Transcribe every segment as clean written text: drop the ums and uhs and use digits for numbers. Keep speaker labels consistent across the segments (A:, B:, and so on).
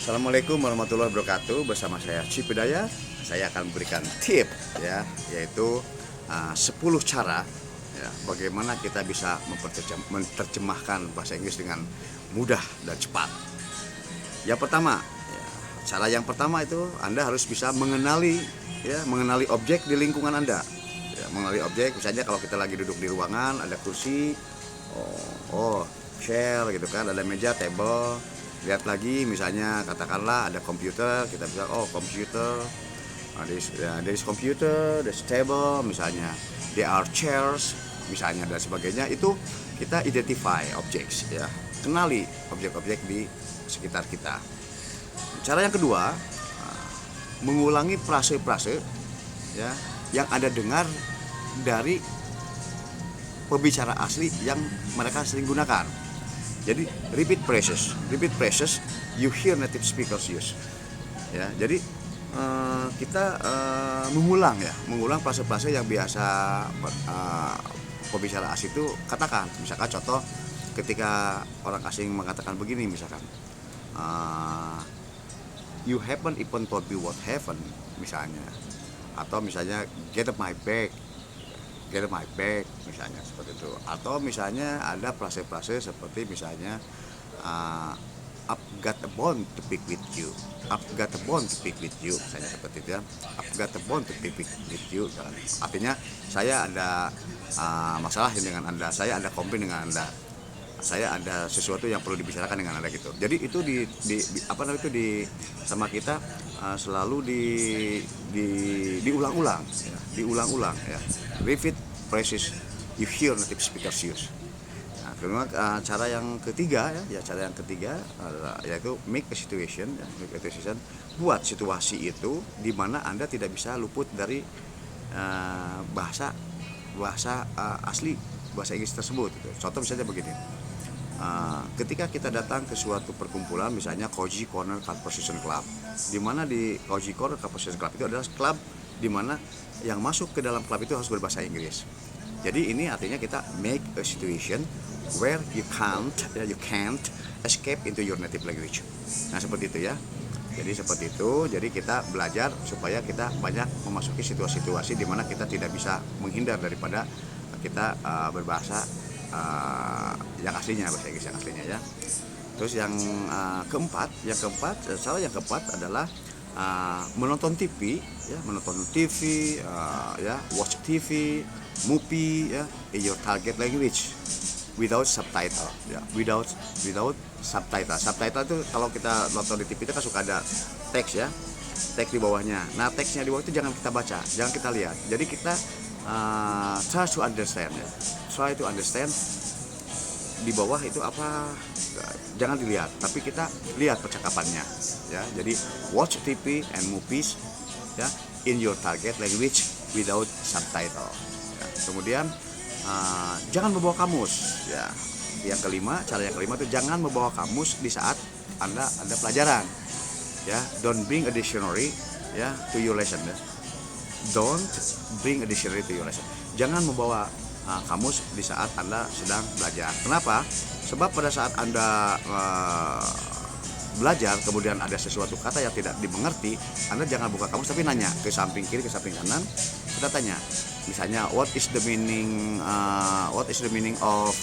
A: Assalamualaikum warahmatullahi wabarakatuh. Bersama saya Cipidaya, saya akan memberikan tip ya, yaitu 10 cara ya, bagaimana kita bisa menerjemahkan bahasa Inggris dengan mudah dan cepat. Yang pertama, ya, cara yang pertama itu Anda harus bisa mengenali objek di lingkungan Anda. Ya, mengenali objek, misalnya kalau kita lagi duduk di ruangan, ada kursi, chair gitu kan, ada meja, table. Lihat lagi, misalnya katakanlah ada komputer, kita bilang komputer, there is computer, there's table, misalnya there are chairs, misalnya dan sebagainya. Itu kita identify objects ya, kenali objek-objek di sekitar kita. Cara yang kedua, mengulangi frase-frase ya yang Anda dengar dari pembicara asli yang mereka sering gunakan. Jadi repeat phrases you hear native speakers use. Ya, jadi kita mengulang frase-frase yang biasa pembicara asing itu katakan. Misalkan contoh, ketika orang asing mengatakan begini, misalkan you haven't even told me what happened, misalnya, atau misalnya get my bag, misalnya seperti itu. Atau misalnya ada frase-frase seperti misalnya I've got a bone to pick with you, misalnya seperti itu ya. I've got a bone to pick with you, artinya saya ada masalah dengan Anda, saya ada komplain dengan Anda, saya ada sesuatu yang perlu dibicarakan dengan Anda gitu. Jadi itu sama kita selalu diulang-ulang ya. Repeat phrases you hear native speakers use. Nah, kedua, cara yang ketiga yaitu make a situation, buat situasi itu di mana Anda tidak bisa luput dari bahasa asli bahasa Inggris tersebut gitu. Contoh misalnya begini. Ketika kita datang ke suatu perkumpulan, misalnya Cozy Corner Conversation Club, di mana di Cozy Corner Conversation Club itu adalah klub di mana yang masuk ke dalam klub itu harus berbahasa Inggris. Jadi ini artinya kita make a situation where you can't escape into your native language. Nah, seperti itu ya. Jadi seperti itu. Jadi kita belajar supaya kita banyak memasuki situasi-situasi di mana kita tidak bisa menghindar daripada kita berbahasa yang aslinya, bahasa Inggris yang aslinya ya. Terus yang keempat adalah menonton TV ya, watch TV, movie ya, in your target language without subtitle ya, without subtitle. Subtitle itu kalau kita nonton di TV itu kan suka ada teks ya, teks di bawahnya. Nah, teksnya di bawah itu jangan kita baca, jangan kita lihat. Jadi kita try to understand di bawah itu apa, jangan dilihat, tapi kita lihat percakapannya ya. Jadi watch TV and movies ya, in your target language without subtitle ya. Kemudian jangan membawa kamus ya. Cara yang kelima itu jangan membawa kamus di saat Anda ada pelajaran ya. Don't bring a dictionary ya to your lesson ya. Don't bring a dictionary to your lesson. Jangan membawa kamus di saat Anda sedang belajar. Kenapa? Sebab pada saat Anda belajar kemudian ada sesuatu kata yang tidak dimengerti, Anda jangan buka kamus tapi nanya ke samping kiri, ke samping kanan. Kita tanya, misalnya what is the meaning of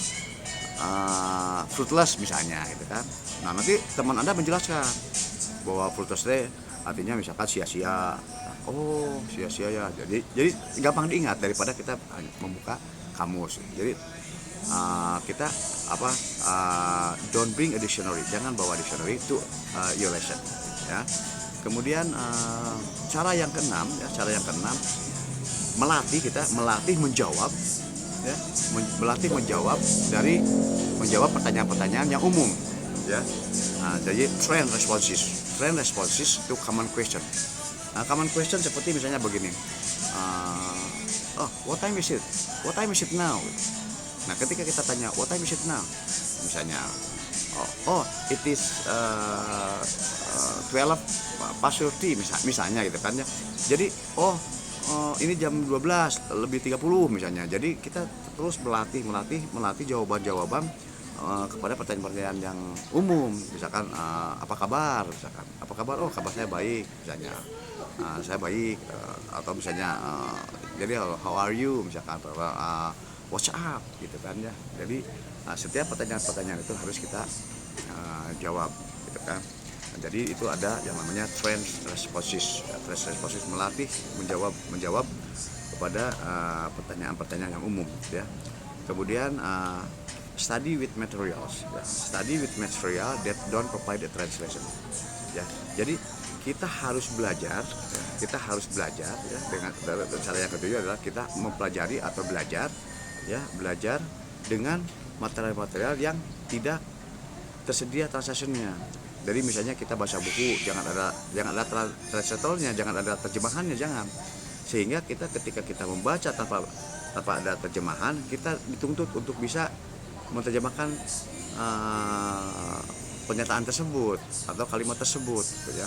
A: fruitless misalnya gitu kan. Nah, nanti teman Anda menjelaskan bahwa fruitless artinya misalkan sia-sia. Oh, sia-sia ya. Jadi gampang diingat daripada kita membuka kamus. Jadi kita don't bring a dictionary, jangan bawa dictionary to your lesson ya. Kemudian cara yang keenam melatih menjawab ya, menjawab pertanyaan-pertanyaan yang umum ya. Jadi train responses to common question. Common question seperti misalnya begini, what time is it now? Nah, ketika kita tanya what time is it now, misalnya it is 12 past 30 misalnya gitu kan ya. Jadi ini jam 12 lebih 30 misalnya. Jadi kita terus melatih jawaban-jawaban kepada pertanyaan-pertanyaan yang umum, misalkan apa kabar, misalkan apa kabar, oh kabar saya baik, misalnya saya baik, atau misalnya jadi how are you, misalkan what's up, gitu kan ya. Jadi setiap pertanyaan-pertanyaan itu harus kita jawab, gitu kan. Jadi itu ada yang namanya trans responses. Trans responses melatih menjawab kepada pertanyaan-pertanyaan yang umum, ya. Kemudian study with materials, ya. Study with material that don't provide a translation, ya. Jadi kita harus belajar, ya. Kita harus belajar, ya, dengan cara yang kedua adalah kita mempelajari atau belajar, ya, belajar dengan material-material yang tidak tersedia translationnya. Jadi misalnya kita baca buku, jangan ada translatornya, jangan ada terjemahannya, jangan. Sehingga kita ketika kita membaca tanpa ada terjemahan, kita dituntut untuk bisa menerjemahkan pernyataan tersebut atau kalimat tersebut, gitu ya.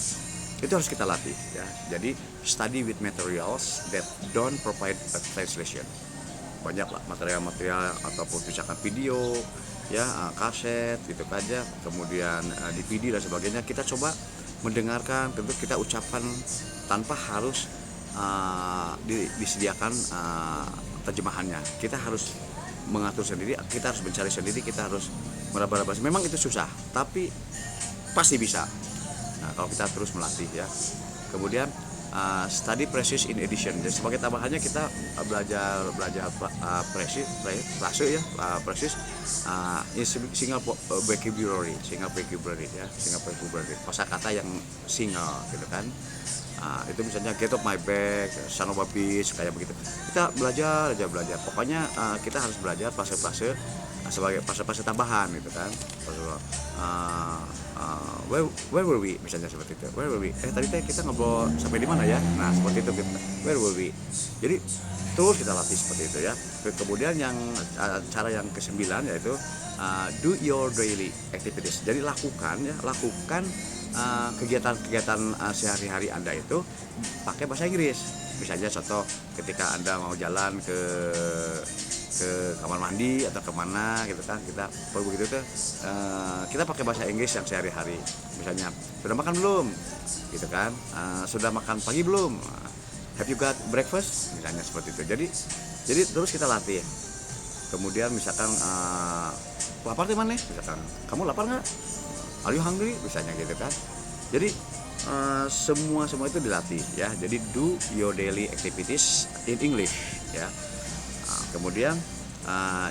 A: Itu harus kita latih, ya. Jadi study with materials that don't provide a translation. Banyak lah material-material ataupun misalkan video, ya, kaset gitu aja, kemudian DVD dan sebagainya, kita coba mendengarkan, tentu kita ucapkan tanpa harus disediakan terjemahannya. Kita harus mengatur sendiri, kita harus mencari sendiri, kita harus meraba-raba. Memang itu susah, tapi pasti bisa. Nah, kalau kita terus melatih, ya. Kemudian study precision in edition. Jadi sebagai tambahannya kita belajar precision, ya, precision in single vocabulary, ya, single vocabulary, kosakata yang single, gitu kan. Itu misalnya get off my back, son of a bitch, kayak begitu. Kita belajar. Pokoknya kita harus belajar fase-fase sebagai fase-fase tambahan, gitu kan. Where were we, misalnya seperti itu. Where were we? Tadi kita ngobrol sampai di mana ya? Nah, seperti itu kita. Where were we? Jadi terus kita latih seperti itu, ya. Kemudian yang cara yang ke-9 yaitu do your daily activities. Jadi lakukan kegiatan-kegiatan sehari-hari Anda itu pakai bahasa Inggris. Misalnya contoh ketika Anda mau jalan ke kamar mandi atau kemana, gitu kan, kita perlu begitu tuh, kita pakai bahasa Inggris yang sehari-hari. Misalnya sudah makan belum, gitu kan, sudah makan pagi belum, have you got breakfast, misalnya seperti itu. Jadi terus kita latih. Kemudian misalkan lapar di mana, misalkan kamu lapar nggak, are you hungry, misalnya gitu kan. Jadi semua itu dilatih, ya. Jadi do your daily activities in English, ya. Kemudian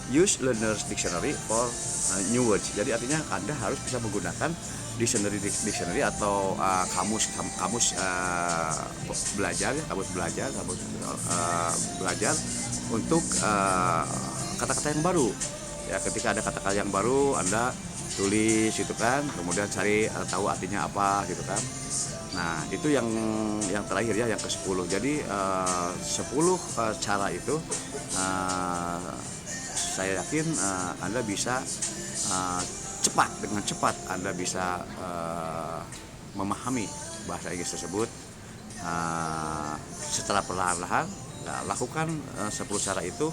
A: use learner's dictionary for new words. Jadi artinya Anda harus bisa menggunakan dictionary atau kamus belajar untuk kata-kata yang baru. Ya, ketika ada kata-kata yang baru Anda tulis, gitu kan, kemudian cari tahu artinya apa, gitu kan. Nah, itu yang terakhir, ya, yang ke-10. Jadi 10 cara itu saya yakin Anda bisa dengan cepat Anda bisa memahami bahasa Inggris tersebut secara perlahan-lahan. Lakukan 10 cara itu,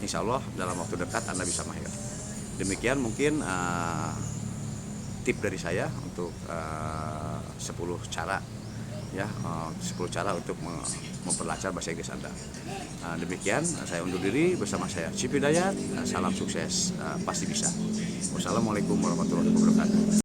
A: insya Allah dalam waktu dekat Anda bisa mahir. Demikian mungkin tip dari saya untuk 10 cara, ya, 10 cara untuk memperlancar bahasa Inggris Anda. Demikian saya undur diri bersama saya Cip Hidayat. Salam sukses, pasti bisa. Wassalamualaikum warahmatullahi wabarakatuh.